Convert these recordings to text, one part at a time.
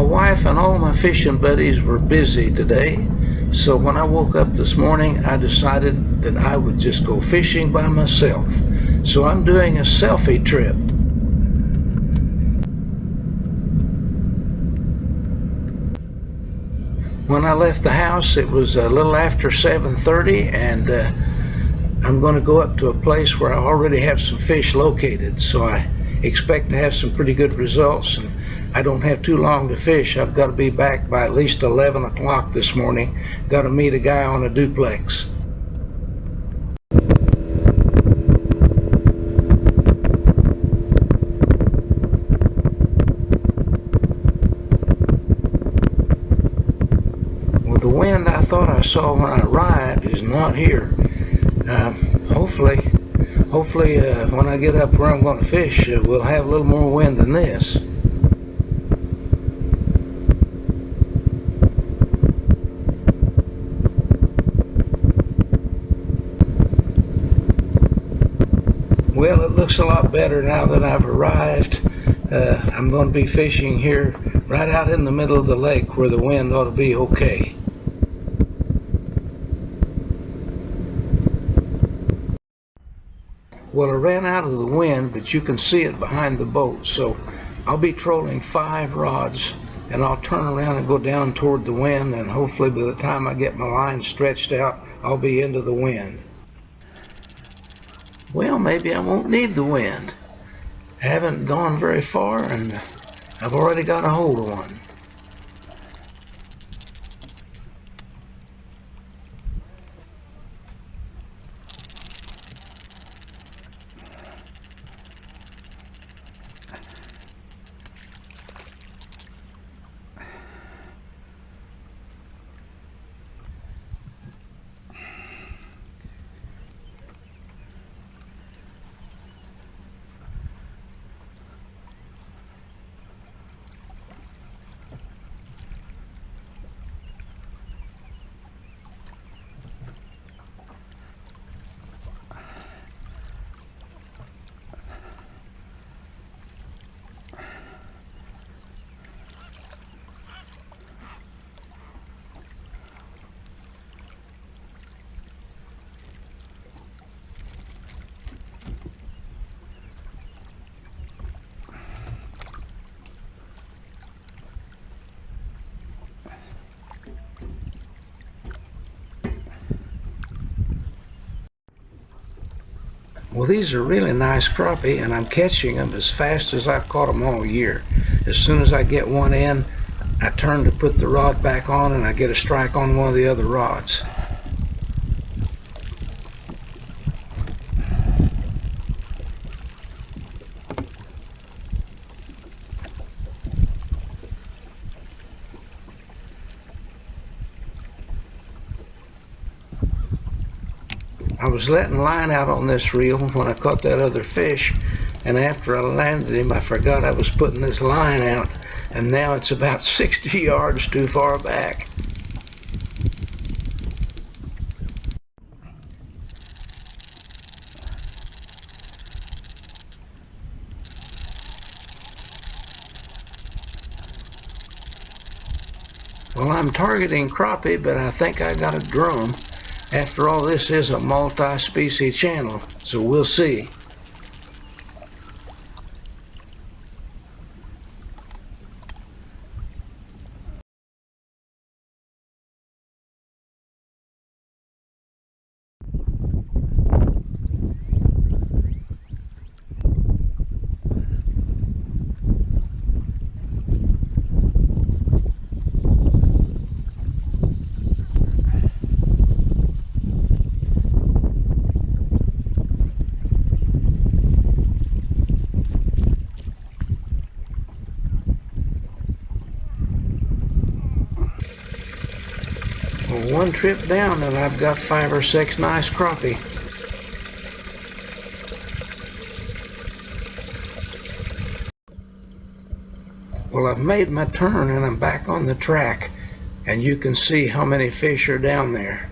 wife and all my fishing buddies were busy today, so when I woke up this morning, I decided that I would just go fishing by myself. So I'm doing a selfie trip. When I left the house, it was a little after 7:30, and I'm going to go up to a place where I already have some fish located, so I expect to have some pretty good results, and I don't have too long to fish. I've got to be back by at least 11 o'clock this morning. Got to meet a guy on a duplex. Well, the wind I thought I saw when I arrived is not here. Hopefully, when I get up where I'm going to fish, we'll have a little more wind than this. Well, it looks a lot better now that I've arrived. I'm going to be fishing here right out in the middle of the lake where the wind ought to be okay. Well, I ran out of the wind, but you can see it behind the boat, so I'll be trolling 5 rods, and I'll turn around and go down toward the wind, and hopefully by the time I get my line stretched out, I'll be into the wind. Well, maybe I won't need the wind. I haven't gone very far, and I've already got a hold of one. Well, these are really nice crappie, and I'm catching them as fast as I've caught them all year. As soon as I get one in, I turn to put the rod back on, and I get a strike on one of the other rods. I was letting line out on this reel when I caught that other fish, and after I landed him, I forgot I was putting this line out, and now it's about 60 yards too far back. Well, I'm targeting crappie, but I think I got a drum. After all, this is a multi-species channel, so we'll see. Well, one trip down and I've got 5 or 6 nice crappie. Well, I've made my turn and I'm back on the track, and you can see how many fish are down there.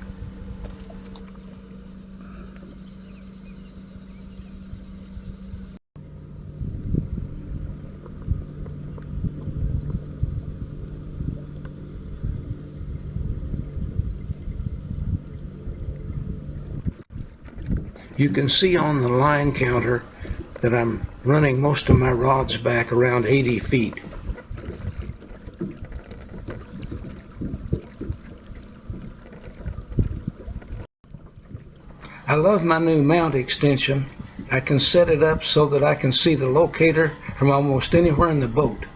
You can see on the line counter that I'm running most of my rods back around 80 feet. I love my new mount extension. I can set it up so that I can see the locator from almost anywhere in the boat.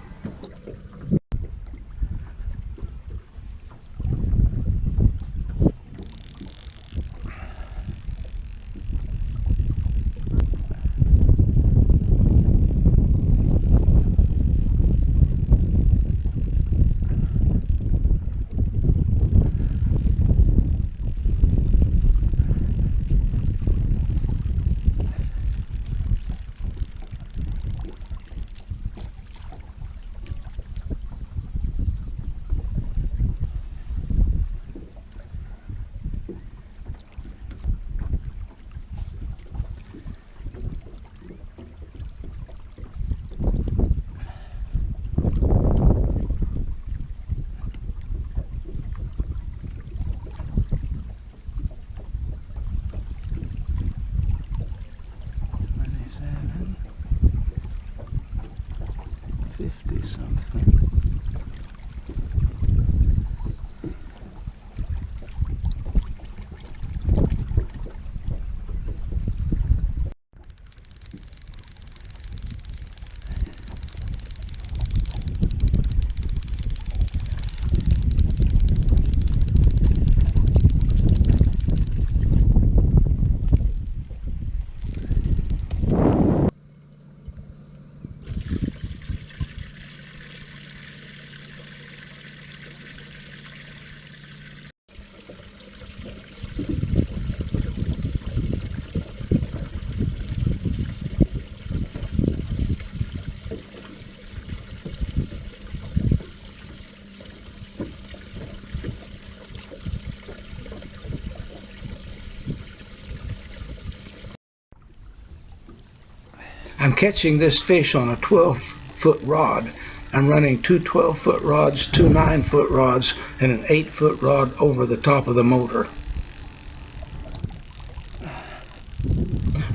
I'm catching this fish on a 12-foot rod. I'm running two 12-foot rods, two 9-foot rods, and an 8-foot rod over the top of the motor.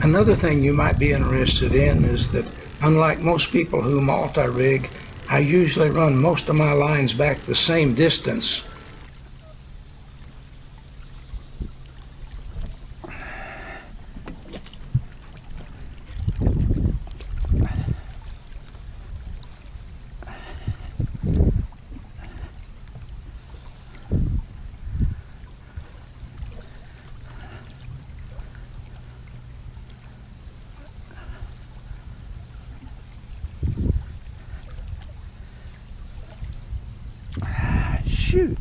Another thing you might be interested in is that, unlike most people who multi-rig, I usually run most of my lines back the same distance. Shoot.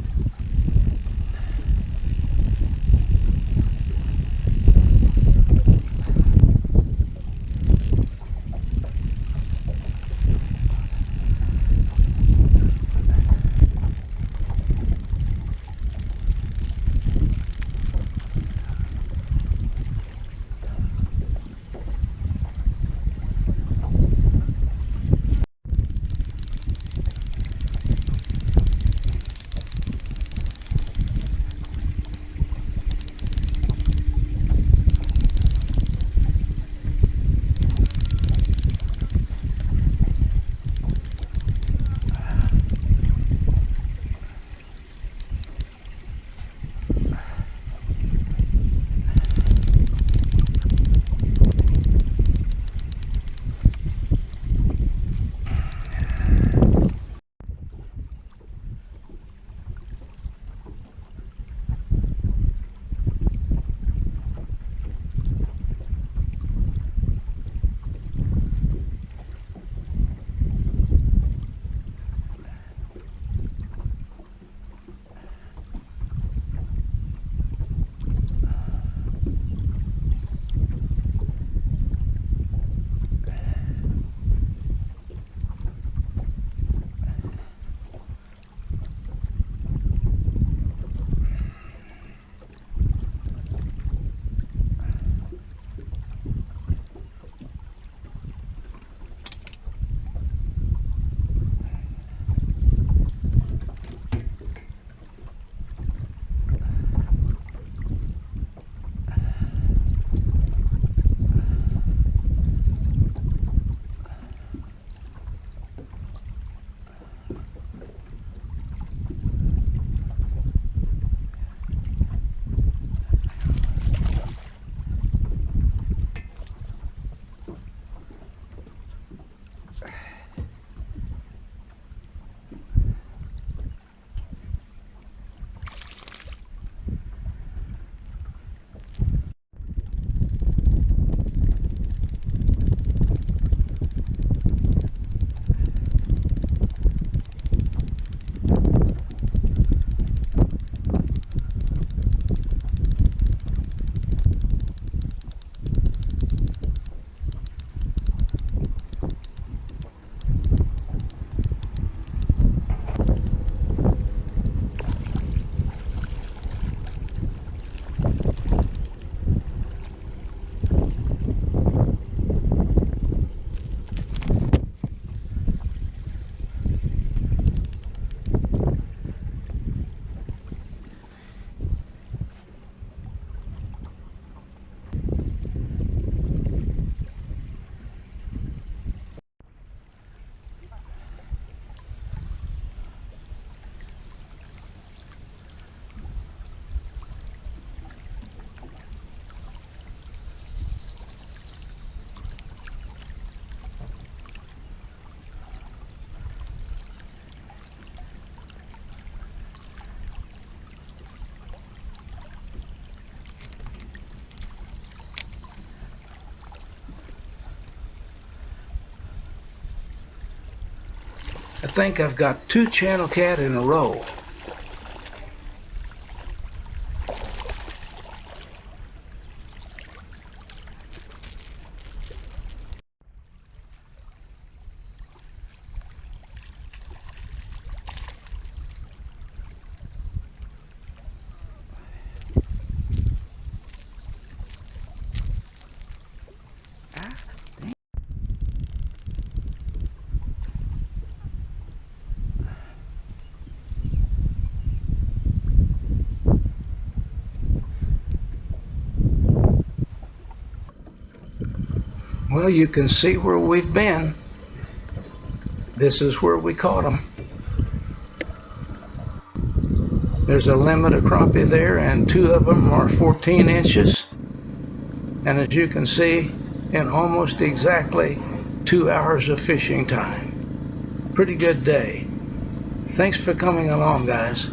think I've got 2 channel cat in a row. Well, you can see where we've been. This is where we caught them. There's a limit of crappie there, and 2 of them are 14 inches. And as you can see, in almost exactly 2 hours of fishing time. Pretty good day. Thanks for coming along, guys.